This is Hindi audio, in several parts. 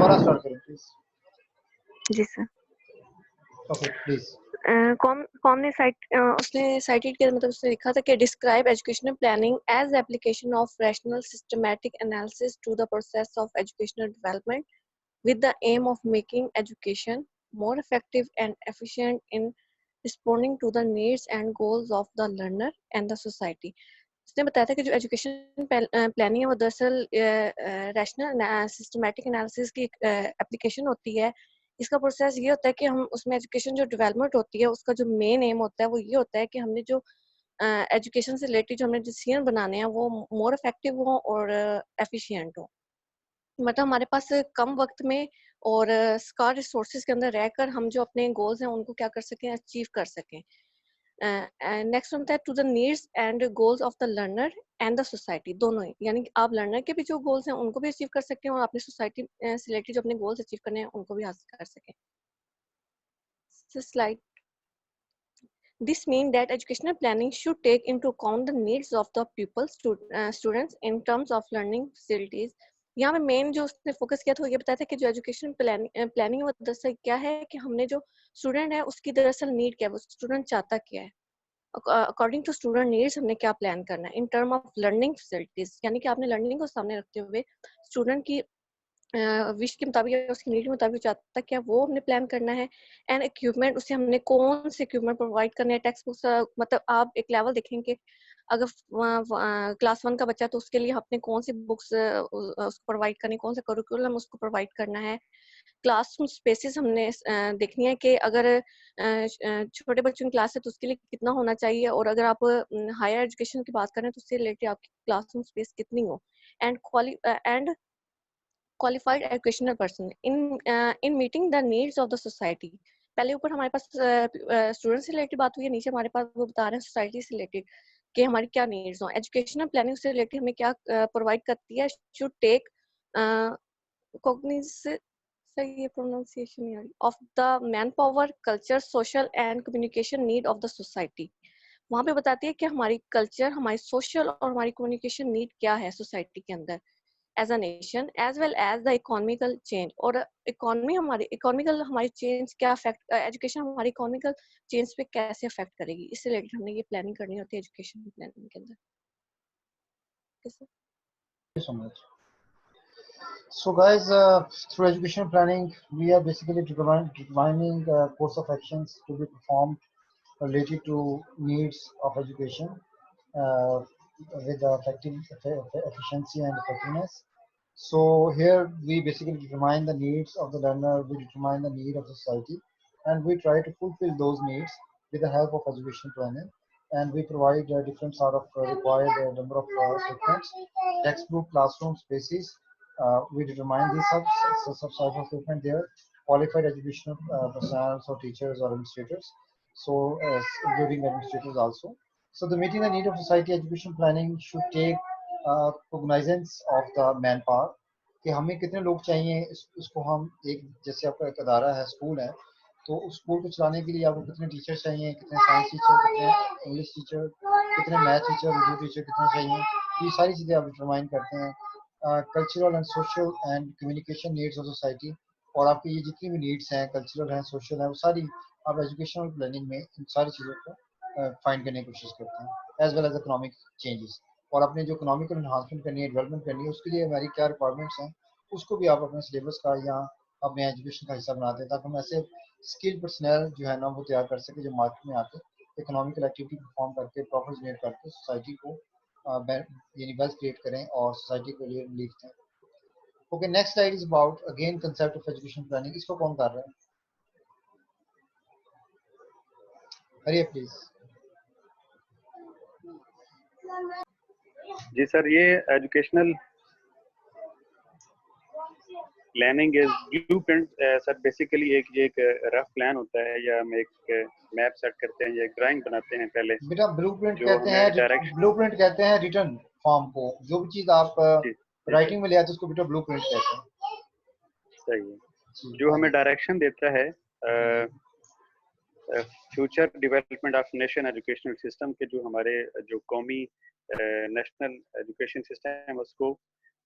दोबारा स्टार्ट करें प्लीज। जी सर। Okay please. कौन ने उसने साइटेड किया, मतलब उसने लिखा था कि describe educational planning as application of rational systematic analysis to the process of educational development with the aim of making education more effective and efficient in responding to the needs and goals of the learner and the society। उसने बताया था कि जो एजुकेशन प्लानिंग है वो दरअसल रैशनल सिस्टमैटिक एनालिसिस की एप्लीकेशन होती है। इसका प्रोसेस ये होता है कि हम उसमें एजुकेशन जो डेवलपमेंट होती है उसका जो मेन एम होता है वो ये होता है कि हमने जो एजुकेशन से रिलेटेड जो हमने डिसीजन बनाने हैं वो मोर इफेक्टिव हो और एफिशिएंट हो। मतलब हमारे पास कम वक्त में और स्कार्स रिसोर्सेज के अंदर रहकर हम जो अपने गोल्स हैं उनको क्या कर सकें, अचीव कर सकें। नेक्स्ट होता है to the needs and goals of the learner and the society, दोनों ही, यानी कि आप लर्नर के भी जो गोल्स हैं उनको भी अचीव कर सकते हैं और अपनी सोसाइटी से रिलेटेड जो अपने गोल्स अचीव करने हैं उनको भी हासिल कर सकें। Slide. This means that educational planning should take into account the needs of the pupils, students in terms of learning facilities। यहाँ पे मेन जो उसने फोकस किया था वो ये बताया था कि जो एजुकेशन प्लानिंग है वो दरअसल क्या है कि हमने जो स्टूडेंट है उसकी दरअसल नीड क्या है, वो स्टूडेंट चाहता क्या है, अकॉर्डिंग टू स्टूडेंट नीड्स हमने क्या प्लान करना है in term of learning facilities, यानी कि आपने लर्निंग को सामने रखते हुए स्टूडेंट की विश के मुताबिक या उसकी नीड के मुताबिक चाहता क्या वो हमने प्लान करना है। एंड इक्विपमेंट, उसे हमने कौन से इक्विपमेंट प्रोवाइड करने हैं, टेक्स्ट बुक्स, मतलब आप एक लेवल देखेंगे अगर क्लास 1 का बच्चा तो उसके लिए आपने कौन सी बुक्स उसको प्रोवाइड करनी, कौन सा करिकुलम उसको प्रोवाइड करना है। क्लासरूम स्पेसेस हमने देखनी है कि अगर छोटे बच्चों की क्लास है तो उसके लिए कितना होना चाहिए, और अगर आप हायर एजुकेशन की बात करें तो उससे रिलेटेड आपकी क्लासरूम स्पेस कितनी हो। And qualified educational person in meeting the needs of the society। पहले ऊपर हमारे पास स्टूडेंट से रिलेटेड बात हुई है, नीचे हमारे पास वो बता रहे हैं सोसाइटी से रिलेटेड कि हमारी क्या नीड्स हो। एजुकेशनल प्लानिंग से रिलेटेड हमें क्या प्रोवाइड करती है, शुड टेक कॉग्निजेंस, सही ये प्रोनाउंसिएशन नहीं आ रही, of the man power, culture, social and communication need of the society. वहाँ पे बताती है कि हमारी कल्चर, हमारी सोशल और हमारी कम्युनिकेशन नीड क्या है सोसाइटी के अंदर as a nation as well as the economical change। और इकोनॉमिकल हमारी चेंज क्या अफेक्ट, एजुकेशन हमारी इकोनॉमिकल चेंज पे कैसे अफेक्ट करेगी, इससे रिलेटेड हमने ये प्लानिंग करनी होती है एजुकेशन प्लानिंग के अंदर। So much. So guys, through education planning we are basically determining course of actions to be performed related to needs of education with efficiency and effectiveness. So here we basically determine the needs of the learner, we determine the need of the society, and we try to fulfill those needs with the help of education planning. And we provide different sort of required number of equipments, textbook, classroom spaces. We determine these sort of equipment there, qualified educational personnel, or teachers or administrators, so including administrators also. So the meeting the need of society education planning should take cognizance of the manpower कि हमें कितने लोग चाहिए, इसको हम एक, जैसे आपका एक अदारा है, स्कूल है, तो उस स्कूल को चलाने के लिए आपको कितने टीचर चाहिए, कितने साइंस टीचर, कितने इंग्लिश टीचर, कितने मैथ टीचर, उर्दू टीचर कितने चाहिए, ये सारी चीज़ें आप डिटरमाइन करते हैं। Cultural and social and communication needs of society, और आपकी ये जितनी भी नीड्स हैं, कल्चरल हैं, सोशल हैं, वो सारी आप एजुकेशनल प्लानिंग में इन सारी चीज़ों को फाइंड करने की कोशिश करते हैं, as well as economic changes. और अपने जो इकोनॉमिकल इन्हांसमेंट करनी है, डेवलपमेंट करनी है, उसके लिए हमारी क्या रिक्वायरमेंट्स हैं, उसको भी आप अपने सिलेबस का या अपने एजुकेशन का हिस्सा बनाते हैं, ताकि हम ऐसे स्किल पर्सनल जो है ना वो तैयार कर सके जो मार्केट में आके इकोनॉमिकल एक्टिविटी परफॉर्म करके, प्रॉफिट जनरेट करके सोसाइटी को यानी वेल्थ क्रिएट करें और सोसाइटी के लिए रिलीफ दें। Okay, next slide is about again concept of education planning. इसको कौन कर रहा है? हरिए प्लीज। जी सर, ये educational planning is blueprint sir, basically एक रफ प्लान होता है, या हम एक मैप सेट करते हैं या एक ड्राइंग बनाते हैं पहले। बेटा ब्लूप्रिंट कहते हैं रिटन फॉर्म को, जो भी चीज आप राइटिंग में ले आते हैं उसको बेटा ब्लूप्रिंट कहते हैं। सही है, जो हमें डायरेक्शन देता है future development of nation educational system के, जो हमारे जो कौमी नेशनल एजुकेशन सिस्टम है उसको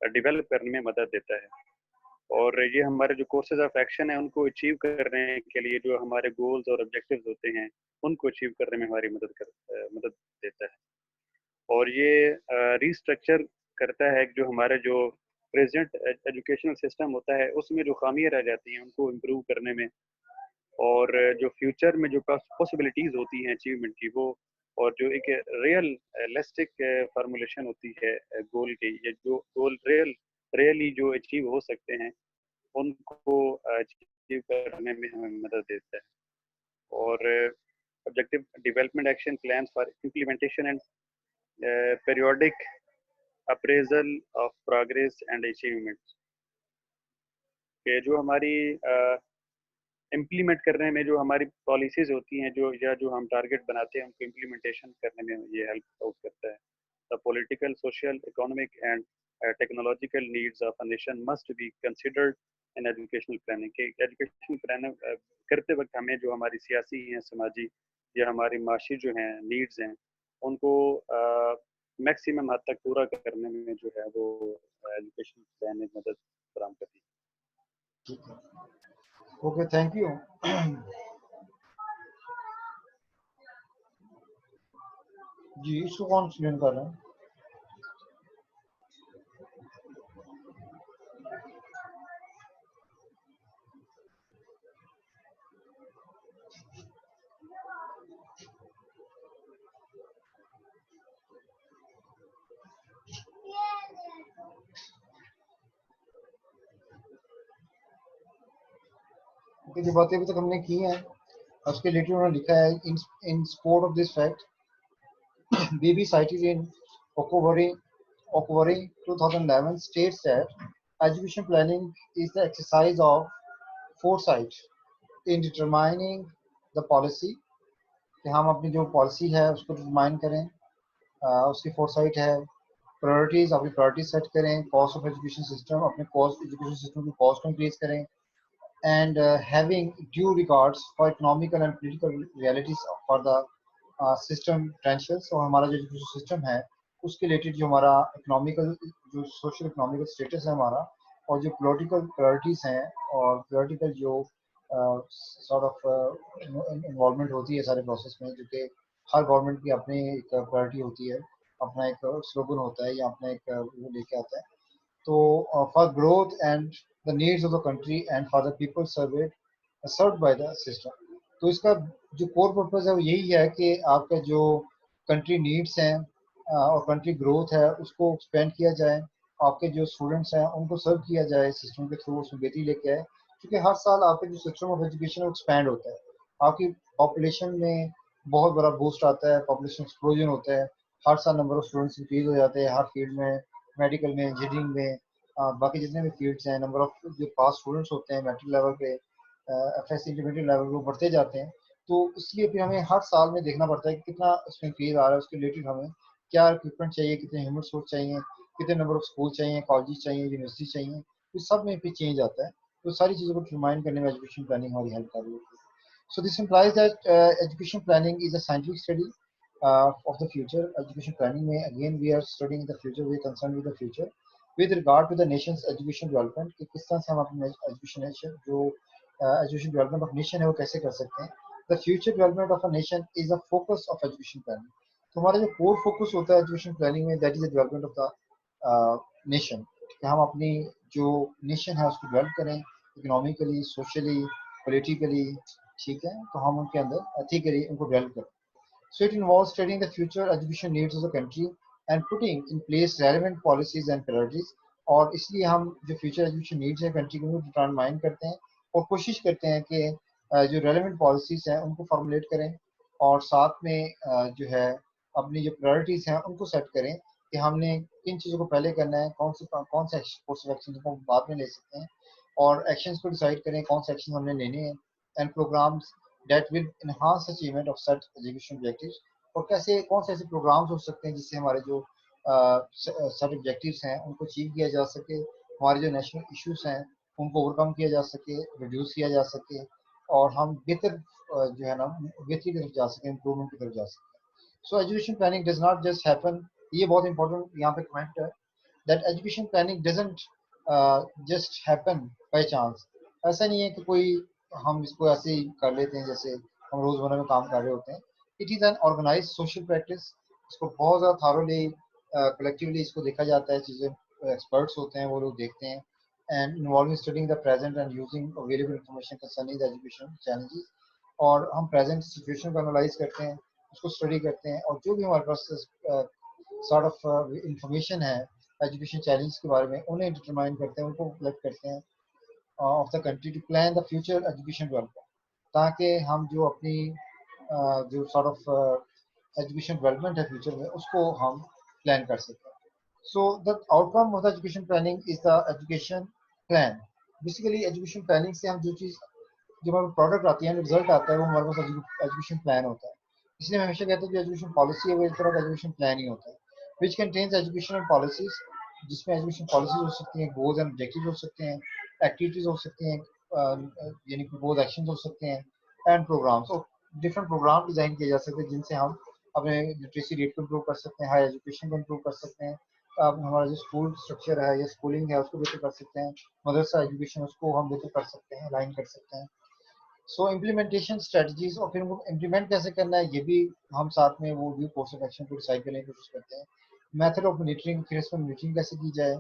डेवलप करने में मदद देता है। और ये हमारे जो कोर्सेज ऑफ एक्शन है उनको अचीव करने के लिए जो हमारे गोल्स और ऑब्जेक्टिव्स होते हैं उनको अचीव करने में हमारी मदद देता है। और ये रिस्ट्रक्चर करता है जो हमारे जो प्रेजेंट एजुकेशनल सिस्टम होता है उसमें जो खामियां रह जाती हैं उनको इम्प्रूव करने में, और जो फ्यूचर में जो पॉसिबिलिटीज होती हैं अचीवमेंट की वो, और जो एक रियलिस्टिक फार्मूलेशन होती है गोल की, या जो गोल रियली जो अचीव हो सकते हैं उनको अचीव करने में हमें मदद देता है। और objective development action plan for implementation and periodic appraisal of progress and achievements, कि जो हमारी इम्प्लीमेंट करने में जो हमारी पॉलिसीज होती हैं जो, या जो हम टारगेट बनाते हैं उनको इम्प्लीमेंटेशन करने में ये हेल्प आउट करता है। The political, social, economic and technological needs of a nation must be considered in educational planning, के एजुकेशन प्लान करते वक्त हमें जो हमारी सियासी हैं, समाजी या हमारी माशी जो हैं नीड्स हैं उनको मैक्सिमम हद तक पूरा करने में जो है वो एजुकेशन प्लान में मदद फराहम करती है। ठीक है, ओके, थैंक यू। जी, इसको कौन एक्सप्लेन कर रहे हैं? ओके, जो बातें अभी तक हमने की हैं उसके रिलेटेड उन्होंने लिखा है, इन support of this fact BB cited in Okobori 2011 states that education planning is the exercise of foresight in determining the policy, कि हम अपनी जो पॉलिसी है उसको डिटरमाइन करें, उसकी फोरसाइट है, प्रायोरिटीज, अपनी प्रायोरिटीज सेट करें, कॉस्ट ऑफ एजुकेशन सिस्टम, अपने कॉस्ट एजुकेशन सिस्टम की कॉस्ट को इंक्रीज करें, and having due regards for economical and political realities for the system potentials। और हमारा जो एजुकेशन सिस्टम है उसके रिलेटेड जो हमारा इकोनॉमिकल, जो सोशल इकोनॉमिकल स्टेटस है हमारा, और जो पॉलिटिकल प्रायोरिटीज़ हैं और पॉलिटिकल जो सॉर्ट ऑफ इन्वॉल्वमेंट होती है सारे प्रोसेस में, जो कि हर गवर्नमेंट की अपनी एक प्रायोरिटी होती है, अपना एक स्लोगन होता है या अपना एक वो लेके आता है। तो for growth and the needs of the country and for the people served by the system। तो इसका जो कोर पर्पस है वो यही है कि आपका जो कंट्री नीड्स हैं और कंट्री ग्रोथ है उसको एक्सपेंड किया जाए, आपके जो स्टूडेंट्स हैं उनको सर्व किया जाए सिस्टम के थ्रू, उसमें बेहतरी लेके आए, क्योंकि हर साल आपका जो सिस्टम ऑफ एजुकेशन वो एक्सपैंड होता है, आपकी पॉपुलेशन में बहुत बड़ा बूस्ट आता है, पॉपुलेशन एक्सप्लोजन होता है, हर साल नंबर ऑफ स्टूडेंट्स इंक्रीज हो जाते हैं हर फील्ड में, मेडिकल में, इंजीनियरिंग में, बाकी जितने भी फील्ड्स हैं, नंबर ऑफ जो पास स्टूडेंट्स होते हैं मैट्रिक लेवल पे, FSC इंटरमीडिएट लेवल पे बढ़ते जाते हैं। तो इसलिए फिर हमें हर साल में देखना पड़ता है कि कितना इसमें इंक्रीज आ रहा है, उसके रिलेटेड हमें क्या इक्विपमेंट चाहिए, कितने ह्यूमन रिसोर्स चाहिए, कितने नंबर ऑफ स्कूल चाहिए, कॉलेज चाहिए, यूनिवर्सिटी चाहिए, तो सब में फिर चेंज आता है। तो सारी चीज़ों को डिटरमाइन करने में एजुकेशन प्लानिंग हमारी हेल्प कर रही है। So this implies that education planning is a scientific study of the future। Education planning में again we are studying the future, we are concerned with the future with regard to the nation's education development, कि किस तरह से हम अपने education जो education development of nation है वो कैसे कर सकते हैं। The future development of a nation is a focus of education planning। तो हमारा जो core focus होता है education planning में, that is the development of the nation, कि हम अपनी जो nation है उसको develop करें economically, socially, politically, ठीक है, तो हम उनके अंदर एथिकली उनको डेवलप करें। So it involves studying the future education needs of the country and putting in place relevant policies and priorities। और इसलिए हम जो फ्यूचर एजुकेशन नीड्स हैं कंट्री को डिटरमाइन करते हैं और कोशिश करते हैं कि जो रेलेवेंट पॉलिसीज हैं उनको फॉर्मुलेट करें, और साथ में जो है अपनी जो प्रायोरिटीज़ हैं उनको सेट करें कि हमने किन चीज़ों को पहले करना है, कौन से कोर्स ऑफ एक्शन को बाद में ले सकते हैं, और एक्शंस को डिसाइड करें कौन से एक्शन हमने लेने हैं, and programmes that will enhance achievement of such education objectives। और कैसे कौन से ऐसे प्रोग्राम्स हो सकते हैं जिससे हमारे जो सेट ऑब्जेक्टिव्स हैं उनको अचीव किया जा सके, हमारे जो नेशनल इश्यूज हैं उनको ओवरकम किया जा सके, रिड्यूस किया जा सके, और हम बेहतर जो है ना बेहतरी की तरफ जा सकें, इम्प्रूवमेंट की तरफ जा सकें। So education planning does not just happen, ये बहुत इंपॉर्टेंट यहाँ पे कमेंट है, that education planning doesn't just happen by chance. ऐसा नहीं है कि कोई हम इसको ऐसे ही कर लेते हैं जैसे हम रोजमर्रा में काम कर रहे होते हैं। It is an organised social practice. इसको बहुत ज़्यादा थारोली कलेक्टिवली इसको देखा जाता है। चीज़ें एक्सपर्ट्स होते हैं वो लोग देखते हैं। And involving studying the present and using available information concerning the education challenges. और हम प्रेजेंट सिचुएशन को एनालाइज करते हैं, उसको स्टडी करते हैं, और जो भी हमारे पास सॉर्ट ऑफ इंफॉर्मेशन है एजुकेशन चैलेंज के बारे में, उन्हें डिटरमाइन करते हैं, उनको कलेक्ट करते हैं of the country to plan the future education development, ताकि हम जो अपनी जो सॉर्ट ऑफ एजुकेशन डेवलपमेंट है फ्यूचर में, उसको हम प्लान कर सकते हैं। So the outcome of the education planning is the education plan. Basically education planning से हम जो चीज़, जब हमारे प्रोडक्ट आती है, रिजल्ट आता है, वो हमारे पास एजुकेशन प्लान होता है। इसलिए मैं हमेशा कहता हूँ कि एजुकेशन पॉलिसी है वो एक तरह का एजुकेशन प्लान ही होता है, विच कंटेन्स एजुकेशनल पॉलिसीज, जिसमें एजुकेशन पॉलिसीज हो सकती हैं, गोल्स एंड ऑब्जेक्टिव्स हो सकते हैं, एक्टिविटीज हो सकती हैं, यानी कि गोल एक्शन हो सकते हैं, एंड प्रोग्राम्स। और डिफरेंट प्रोग्राम डिजाइन किए जा सकते हैं जिनसे हम अपने लिटरेसी रेट को इम्प्रूव कर सकते हैं, हाई एजुकेशन को इम्प्रूव कर सकते हैं, अब हमारा जो स्कूल स्ट्रक्चर है या स्कूलिंग है उसको बेहतर कर सकते हैं, मदरसा एजुकेशन उसको हम बेहतर कर सकते हैं, अलाइन कर सकते हैं। सो इम्प्लीमेंटेशन स्ट्रेटजीज, और फिर उनको इम्प्लीमेंट कैसे करना है ये भी हम साथ में वो भी कोर्स ऑफ एक्शन को डिसाइड करने की कोशिश करते हैं। मेथड ऑफ मॉनिटरिंग, फिर इसमें मॉनिटरिंग कैसे की जाए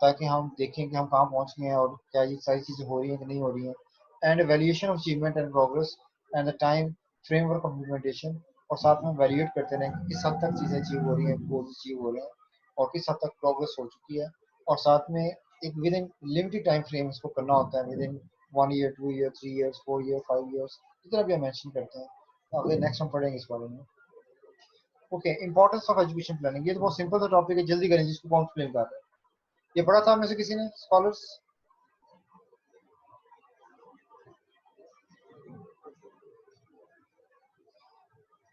ताकि हम देखें कि हम कहाँ पहुँच गए हैं और क्या ये सारी चीज़ें हो रही हैं कि नहीं हो रही हैं। And valuation of achievement and progress and the time framework of implementation, और साथ में वैल्यूएट करते रहें कि किस हद तक चीज़ें अचीव हो रही हैं, गोल्स अचीव हो रहे हैं, और किस हद तक प्रोग्रेस हो चुकी है। और साथ में एक with in limited time frame इसको करना होता है, with in 1 year, 2 year, 3 years, 4 year, 5 years, जितना भी हम मेंशन करते हैं। अगले नेक्स्ट हम पढ़ेंगे इस बारे में। Okay, importance of education planning, ये तो बहुत सिंपल सा टॉपिक है, जल्दी करें जिसको कौन एक्सप्लेन कर रहे हैं। ये पढ़ा था में से किसी ने, स्कॉलर्स?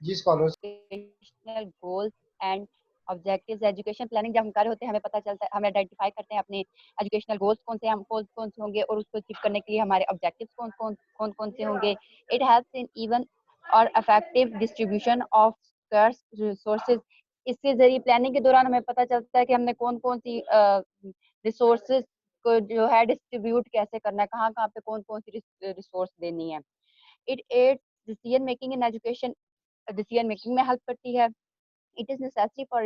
जी scholars. Educational goals and objectives. Education planning जब हम कर रहे होते हैं हमें पता चलता है, हम आइडेंटिफाई करते हैं अपने एजुकेशनल गोल्स कौन से, हम कौन से होंगे, और उसको अचीव करने के लिए हमारे ऑब्जेक्टिव्स कौन से होंगे। इट हेल्प्स इन इवन और effective distribution of scarce resources. इसके जरिए प्लानिंग के दौरान हमें पता चलता है कि हमने कौन सी रिसोर्सेज को जो है डिस्ट्रीब्यूट कैसे करना है, कहाँ कहाँ पे कौन सी रिसोर्स देनी है। It adds decision making in education, decision making में हेल्प करती है। It is necessary for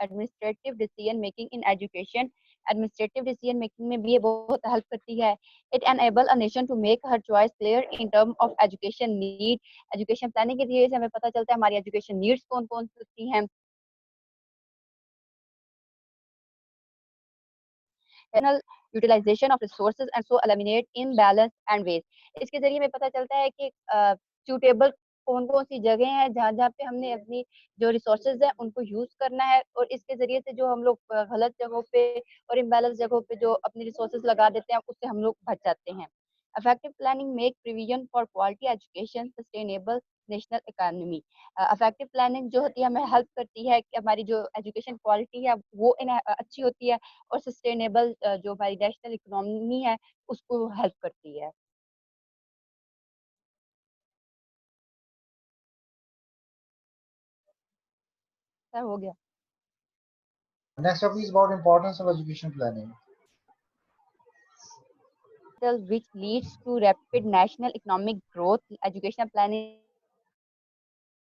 administrative decision making in education. Administrative decision making में भी ये बहुत हेल्प करती है। It enable a nation to make her choice clear in terms of education need. Education planning के जरिए से हमें पता चलता है हमारी education needs कौन कौन सी हैं। Utilization of resources and so eliminate imbalance and waste. इसके जरिए हमें पता चलता है कि suitable कौन कौन सी जगह हैं जहाँ जहाँ पे हमने अपनी जो रिसोर्सेज है उनको यूज करना है, और इसके जरिए से जो हम लोग गलत जगहों पे और इम्बैलेंस जगहों पे जो अपनी रिसोर्सेज लगा देते हैं उससे हम लोग बच जाते हैं। Effective planning make provision for quality education sustainable national economy. Effective planning जो होती है हमें हेल्प करती है कि हमारी जो एजुकेशन क्वालिटी है वो अच्छी होती है, और सस्टेनेबल जो हमारी नेशनल इकोनॉमी है उसको हेल्प करती है। सर हो गया। Next topic is about importance of education planning, which leads to rapid national economic growth. Educational planning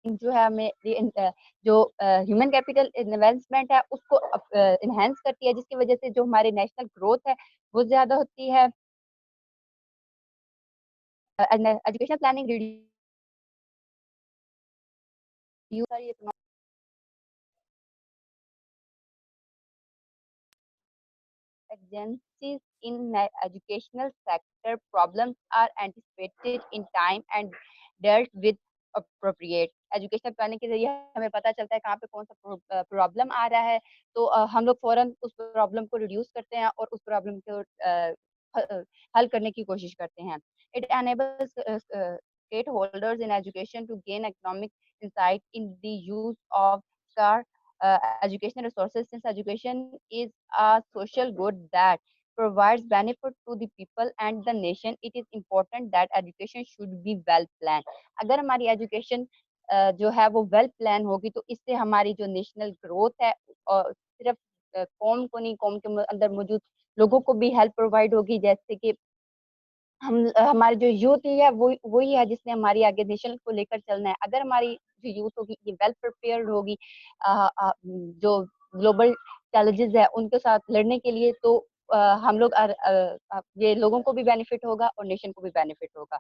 जो है हमें जो ह्यूमन कैपिटल इन्वेस्टमेंट है उसको इनहेंस करती है, जिसकी वजह से जो हमारी नेशनल ग्रोथ है वो ज्यादा होती है। Education planning agencies in educational sector problems are anticipated in time and dealt with appropriate. Education planning के जरिए हमें पता चलता है कहाँ पे कौन सा प्रॉब्लम आ रहा है, तो हम लोग फौरन उस प्रॉब्लम को रिड्यूस करते हैं और उस प्रॉब्लम को हल करने की कोशिश करते हैं। It enables stakeholders in education to gain economic insight in the use of scarce educational resources. Since education is a social good that provides benefit to the people and the nation, it is important that education should be well planned. अगर हमारी एजुकेशन जो है वो वेल प्लान होगी तो इससे हमारी जो नेशनल ग्रोथ है, और सिर्फ कौम को नहीं, कौम के अंदर मौजूद लोगों को भी हेल्प प्रोवाइड होगी, जैसे कि हमारे जो यूथ ही है वो वही है जिसने हमारी आगे नेशन को लेकर चलना है। अगर हमारी जो यूथ होगी ये वेल प्रिपेयर्ड होगी जो ग्लोबल चैलेंजेस है उनके साथ लड़ने के लिए, तो हम लोग ये लोगों को भी बेनिफिट होगा और नेशन को भी बेनिफिट होगा।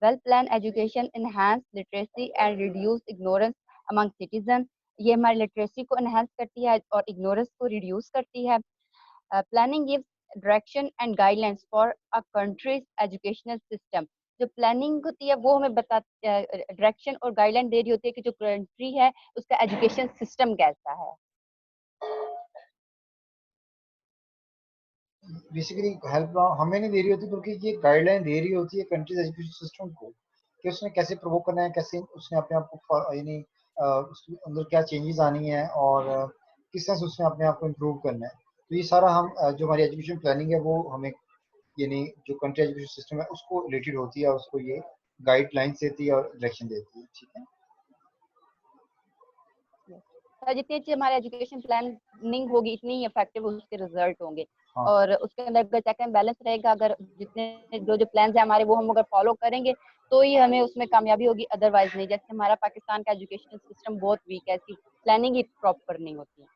Well plan education enhance literacy and reduce ignorance among citizen. ये हमारी लिटरेसी को एनहांस करती है और इग्नोरेंस को रिड्यूस करती है। Planning gives direction and guidelines for a countries educational system. जो प्लानिंग होती है वो हमें डायरेक्शन और गाइडलाइन दे रही होती है कि जो कंट्री है उसका एजुकेशन सिस्टम कैसा है। बेसिकली हेल्प हमें नहीं दे रही होती, बल्कि ये गाइडलाइन दे रही होती है कंट्रीज एजुकेशन सिस्टम को कि उसने कैसे प्रमोट करना है, कैसे उसने अपने आप को यानी उसके अंदर क्या चेंजेस आनी है और किस तरह से उसने अपने आप को इम्प्रूव करना है। तो ये सारा हम जो हमारी एजुकेशन प्लानिंग है वो हमें यानी जो कंट्री एजुकेशन सिस्टम है उसको रिलेटेड होती है और उसको ये गाइडलाइंस देती है और डायरेक्शन देती है। ठीक है, तो जितनी अच्छी हमारी एजुकेशन प्लानिंग होगी इतनी ही इफेक्टिव उसके रिजल्ट होंगे। हाँ। और उसके अंदर अगर चेक एंड बैलेंस रहेगा, अगर जितने जो प्लान्स है हमारे वो हम अगर फॉलो करेंगे तो ही हमें उसमें कामयाबी होगी, अदरवाइज नहीं। जैसे हमारा पाकिस्तान का एजुकेशन सिस्टम बहुत वीक है, इसकी प्लानिंग ही प्रॉपर नहीं होती है।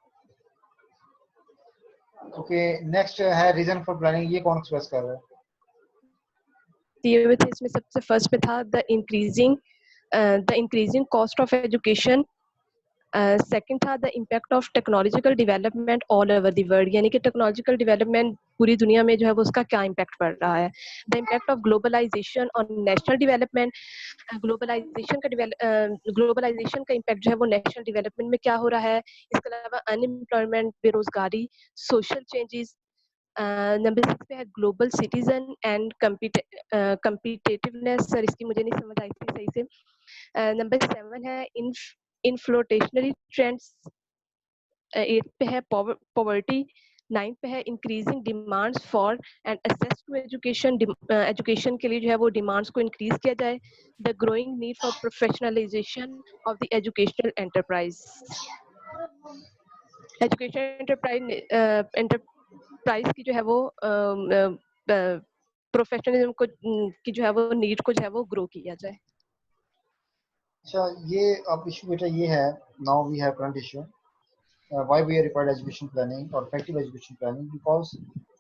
ओके, नेक्स्ट है रीजन फॉर प्लानिंग। ये कौन एक्सप्रेस कर रहा है? दिए हुए थे इसमें सबसे फर्स्ट में था the increasing cost of education. Second था the impact of technological development all over the world, यानी कि टेक्नोलॉजिकल डेवलपमेंट पूरी दुनिया में जो है वो उसका क्या इम्पैक्ट पड़ रहा है। The impact of globalisation on national development. Globalisation का इम्पैक्ट जो है वो नेशनल डेवलपमेंट में क्या हो रहा है। इसके अलावा अनएम्प्लॉयमेंट, बेरोजगारी, सोशल चेंजेस। नंबर 6 पे है global citizen and competitiveness. Sir इसकी मुझे नहीं समझ आई थी सही से। नंबर 7 है इन्फ्लेशनरी ट्रेंड्स। 8 पे है पॉवर्टी। 9 पे है increasing demands for and access to education. Education के लिए जो है वो डिमांड्स को इंक्रीज किया जाए। The growing need for professionalisation of the educational enterprise. Education enterprise की जो है वो प्रोफेशनलिज्म को की जो है वो नीड को जो है वो ग्रो किया जाए। अच्छा, ये अब इशू बेटा ये है, now we have current issue why we are required education planning और effective education planning because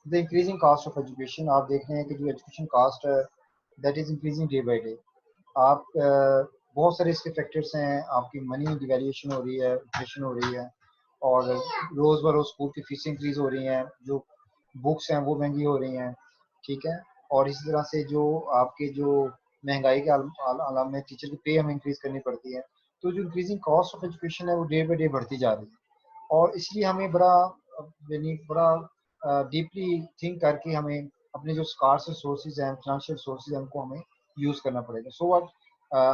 the increasing cost of education। आप देख रहे हैं कि जो education cost है that is increasing day by day। आप बहुत सारे इसके फैक्टर्स हैं, आपकी मनी डिवैल्यूएशन हो रही है, इन्फ्लेशन हो रही है और रोज़ बरोज़ स्कूल की फीसें इंक्रीज हो रही हैं, जो बुक्स हैं वो महंगी हो रही हैं। ठीक है, और इसी तरह से जो आपके जो महंगाई के आलम में टीचर की पे हमें इंक्रीज करनी पड़ती है। तो जो इंक्रीजिंग कॉस्ट ऑफ एजुकेशन है वो डे बाई डे बढ़ती जा रही है और इसलिए हमें बड़ा यानी बड़ा डीपली थिंक करके हमें अपने जो स्कार्स सोर्सेज हैं, फाइनेंशियल सोर्सेज हैं, उनको हमें यूज़ करना पड़ेगा। सो व्हाट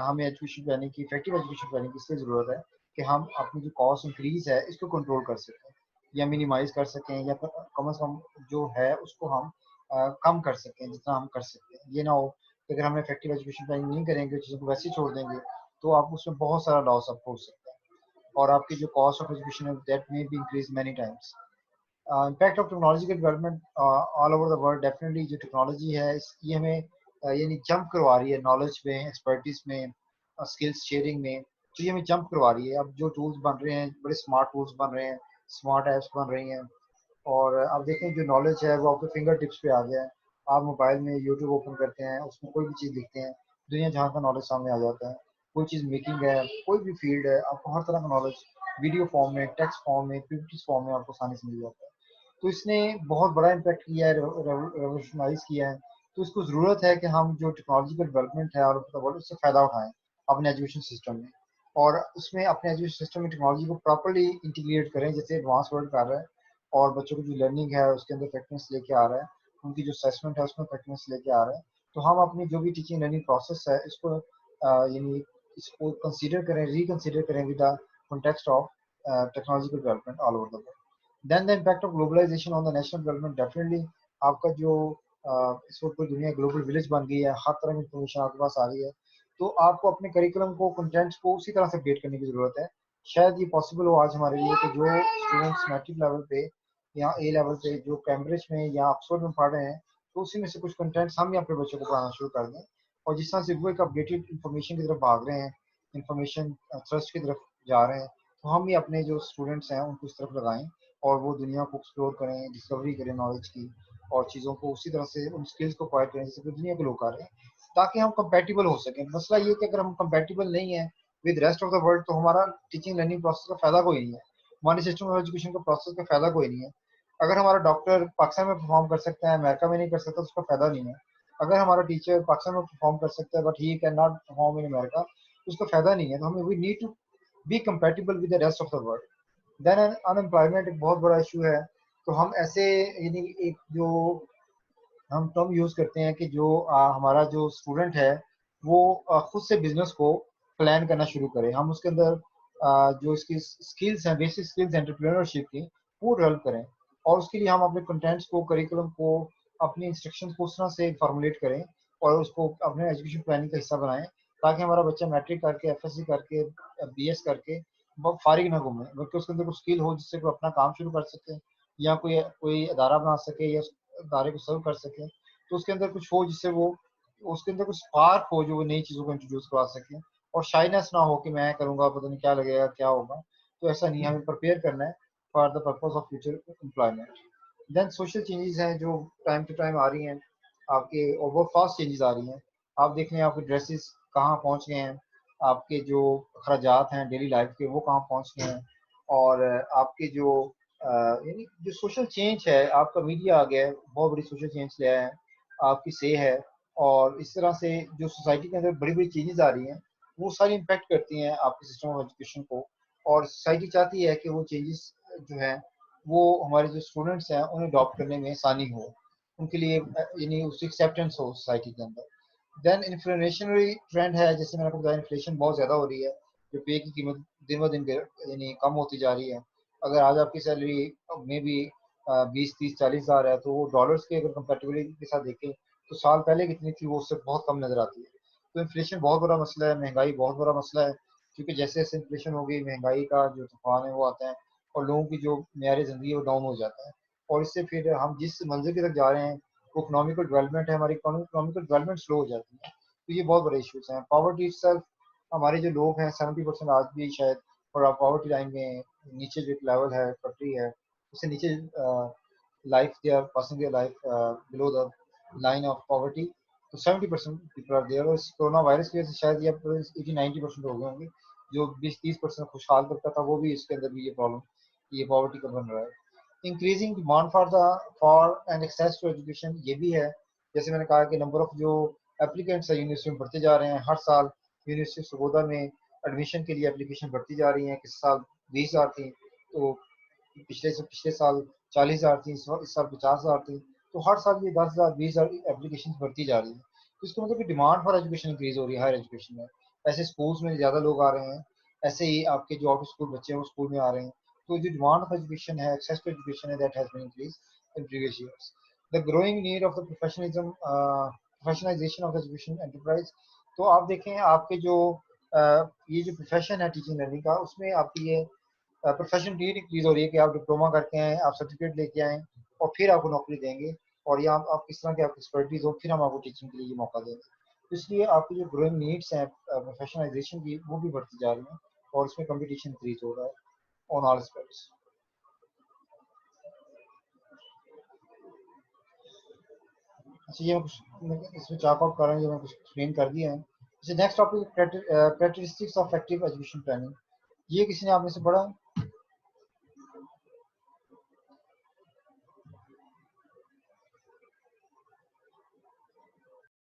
हमें एजुकेशन प्लानिंग की, इफेक्टिव एजुकेशन प्लानिंग की इसलिए ज़रूरत है कि हम अपनी जो कॉस्ट इंक्रीज है इसको कंट्रोल कर सकें या मिनिमाइज कर सकें या कम से कम जो है उसको हम कम कर सकें जितना हम कर सकते हैं। ये ना हो कि अगर हम इफेक्टिव एजुकेशन प्लानिंग नहीं करेंगे, चीज़ों को वैसे ही छोड़ देंगे, तो आप उसमें बहुत सारा लॉस आपको हो सकता है और आपकी जो कॉस्ट ऑफ एजुकेशन है that may be increase many times. Impact of technological development all over the world. Definitely जो टेक्नोलॉजी है ये हमें यानी जंप करवा रही है नॉलेज में, एक्सपर्टीज में, स्किल्स शेयरिंग में। तो ये हमें जंप करवा रही है। अब जो टूल्स बन रहे हैं बड़े स्मार्ट टूल्स बन रहे हैं, स्मार्ट ऐप्स बन रही हैं और अब देखें जो नॉलेज है वो आपके फिंगर टिप्स पे आ गया है। आप मोबाइल में यूट्यूब ओपन करते हैं, उसमें कोई भी चीज़ लिखते हैं, दुनिया जहाँ का नॉलेज सामने आ जाता है। कोई चीज़ मेकिंग है, कोई भी फील्ड है, आपको हर तरह का नॉलेज वीडियो फॉर्म में, टेक्स्ट फॉर्म में, पीपीटी फॉर्म में आपको आसानी से मिल जाता है। तो इसने बहुत बड़ा इम्पैक्ट किया है, रेवोल्यूशनाइज किया है। तो इसको ज़रूरत है कि हम जो टेक्नोलॉजिकल डेवलपमेंट है और उससे फ़ायदा उठाएं अपने एजुकेशन सिस्टम में और उसमें अपने एजुकेशन सिस्टम में टेक्नोलॉजी को प्रॉपर्ली इंटीग्रेट करें जैसे एडवांस वर्ल्ड कर रहा है और बच्चों की जो लर्निंग है उसके अंदर इफेक्टिवनेस लेके आ रहा है, उनकी जो असेसमेंट है उसमें इफेक्टिवनेस लेके आ रहा है। तो हम अपनी जो भी टीचिंग लर्निंग प्रोसेस है इसको यानी इसको कंसीडर करें, रिकंसीडर करें with the context of technological development all over the world. Then the impact of globalisation on the national development. Definitely आपका जो इस वक्त पूरी दुनिया ग्लोबल विलेज बन गई है, हर तरह की इंफॉर्मेशन आपके पास आ रही है, तो आपको अपने करिकुलम को, कंटेंट्स को उसी तरह से अपडेट करने की ज़रूरत है। शायद ये पॉसिबल हो आज हमारे लिए कि जो स्टूडेंट्स मैट्रिक लेवल पे या ए लेवल पे जो कैम्ब्रिज में या ऑक्सफोर्ड में पढ़ रहे हैं, तो उसी में से कुछ कंटेंट्स हम ही अपने बच्चों को पढ़ाना शुरू कर दें। और जिस तरह से वो एक अपडेटेड इन्फॉर्मेशन की तरफ भाग रहे हैं, इन्फॉर्मेशन थ्रस्ट की तरफ जा रहे हैं, तो हम भी अपने जो स्टूडेंट्स हैं उनको इस तरफ लगाएं और वो दुनिया को एक्सप्लोर करें, डिस्कवरी करें नॉलेज की, और चीज़ों को उसी तरह से उन स्किल्स को एक्वायर करें जैसे दुनिया के लोग कर रहे हैं, ताकि हम कंपेटिबल हो सकें। मसला ये है कि अगर हम कंपेटिबल नहीं है with rest of the world, तो हमारा टीचिंग लर्निंग प्रोसेस का फायदा कोई नहीं है, हमारे सिस्टम ऑफ एजुकेशन का प्रोसेस का फायदा कोई नहीं है। अगर हमारा डॉक्टर पाकिस्तान में परफॉर्म कर सकता है, अमेरिका में नहीं कर सकता, तो उसका फायदा नहीं है। अगर हमारा टीचर पाकिस्तान में परफॉर्म कर सकता है but he can not perform in America, तो उसका फायदा नहीं है। तो हमें we need to be compatible with the rest of the world. Then unemployment एक बहुत बड़ा इशू है। तो हम ऐसे यानी एक जो हम टर्म यूज करते हैं कि जो हमारा जो स्टूडेंट है वो खुद से बिजनेस को प्लान करना शुरू करे, हम उसके अंदर जो इसकी स्किल्स हैं, बेसिक स्किल्स एंटरप्रेन्योरशिप की, वो डेवलप करें। और उसके लिए हम अपने कंटेंट्स को, करिकुलम को, अपनी इंस्ट्रक्शंस को उस तरह से फॉर्मुलेट करें और उसको अपने एजुकेशन प्लानिंग का हिस्सा बनाएं, ताकि हमारा बच्चा मैट्रिक करके, एफएससी करके, बीएस करके फारिग ना घूमे, बल्कि उसके अंदर कुछ स्किल हो जिससे वो अपना काम शुरू कर सके, या कोई कोई अदारा बना सके, या अदारे को सर्व कर सके। तो उसके अंदर कुछ हो जिससे वो, उसके अंदर कुछ स्पार्क हो जो वो नई चीज़ों को इंट्रोड्यूस करवा सके, और शाइनेस ना हो कि मैं करूँगा पता नहीं क्या लगेगा क्या होगा। तो ऐसा नहीं, हमें प्रिपेयर करना है for the purpose of future employment. Then social changes हैं जो टाइम टू टाइम आ रही हैं आपके, और बहुत फास्ट चेंजेस आ रही हैं। आप देख लें आपके ड्रेसेस कहाँ पहुँच गए हैं, आपके जो अखराजात हैं डेली लाइफ के वो कहाँ पहुँच गए हैं, और आपके जो यानी जो सोशल चेंज है, आपका मीडिया आ गया है, बहुत बड़ी सोशल चेंज ले आया है, आपकी से है। और इस तरह से जो सोसाइटी के अंदर बड़ी बड़ी चेंजेस आ रही हैं, वो सारी इम्पेक्ट करती हैं आपके सिस्टम ऑफ एजुकेशन को। और सोसाइटी चाहती है कि वो चेंजेस जो हैं वो हमारे जो स्टूडेंट्स हैं उन्हें अडॉप्ट करने में आसानी हो, उनके लिए यानी उसकी एक्सेप्टेंस हो सोसाइटी के अंदर। देन इन्फ्लेशनरी ट्रेंड है, जैसे मैंने आपको बताया इन्फ्लेशन बहुत ज़्यादा हो रही है, जो पे की कीमत दिन ब दिन यानी कम होती जा रही है। अगर आज आपकी सैलरी में भी 20, 30, 40 हज़ार है, तो वो डॉलर्स के अगर कंपेटिबिलिटी के साथ देखें तो साल पहले कितनी थी वो उससे बहुत कम नज़र आती है। तो इन्फ्लेशन बहुत बड़ा मसला है, महंगाई बहुत बड़ा मसला है, क्योंकि जैसे जैसे इन्फ्लेशन होगी महंगाई का जो तूफान है वो आता है, और लोगों की जो मेयार ज़िंदगी है वो डाउन हो जाता है। और इससे फिर हम जिस मंजिल की तरफ जा रहे हैं वो इकोनॉमिकल डेवलपमेंट है, हमारी इकोनॉमिकल डेवलपमेंट स्लो हो जाती है। तो ये बहुत बड़े इश्यूज हैं। पॉवर्टी इटसेल्फ, हमारे जो लोग हैं 70% आज भी शायद और पॉवर्टी लाइन में नीचे, जो एक लेवल है पटरी है उससे नीचे life, they are passing their life below the line of poverty. तो 70% पीपल आर देयर, और इस कोरोना वायरस की वजह से शायद ये 80-90% हो गए होंगे। जो 20-30% खुशहाल तबका था वो भी इसके अंदर भी ये प्रॉब्लम, ये पॉवर्टी का बन रहा है। Increasing demand for and access to education, ये भी है। जैसे मैंने कहा कि नंबर ऑफ जो एप्लीकेंट्स है यूनिवर्सिटी में बढ़ते जा रहे हैं, हर साल यूनिवर्सिटी सरगोदा में एडमिशन के लिए एप्लीकेशन बढ़ती जा रही हैं। किस साल 20,000 थी, तो पिछले साल 40,000 थी, इस साल 50,000 थी। तो हर साल ये 10,000 20,000 एप्लीकेशन बढ़ती जा रही है। तो इसका मतलब कि डिमांड फॉर एजुकेशन इंक्रीज हो रही है हायर एजुकेशन में। ऐसे स्कूल्स में ज़्यादा लोग आ रहे हैं, ऐसे ही आपके जो आउट स्कूल बच्चे हैं वो स्कूल में आ रहे हैं। तो जो डिमांड ऑफ एजुकेशन है, एक्सेस टू एजुकेशन है, that has been increase in previous years. The growing need of the professionalisation of education enterprise. तो आप देखें आपके जो ये जो प्रोफेशन है टीचिंग लर्निंग का, उसमें आपकी ये प्रोफेशनल नीड इंक्रीज हो रही है कि आप डिप्लोमा करके आएँ, आप सर्टिफिकेट लेके आएँ, और फिर आपको नौकरी देंगे, और या आप किस तरह की आपकी एक्सपर्टीज हो, फिर हम आपको टीचिंग के लिए ये मौका देंगे। तो इसलिए आपकी जो ग्रोइंग नीड्स हैं प्रोफेशनलाइजेशन की, वो भी बढ़ती जा रही हैं, और इसमें कंपटीशन इंक्रीज हो रहा है ऑन ऑल एस्पेक्ट्स। अच्छा, ये मैं इसमें चार्ट आउट कर रहा हूँ, ये मैं कुछ एक्सप्लेन कर दिया है। जैसे next topic characteristics of active education planning, ये किसी ने आप में से पढ़ा है?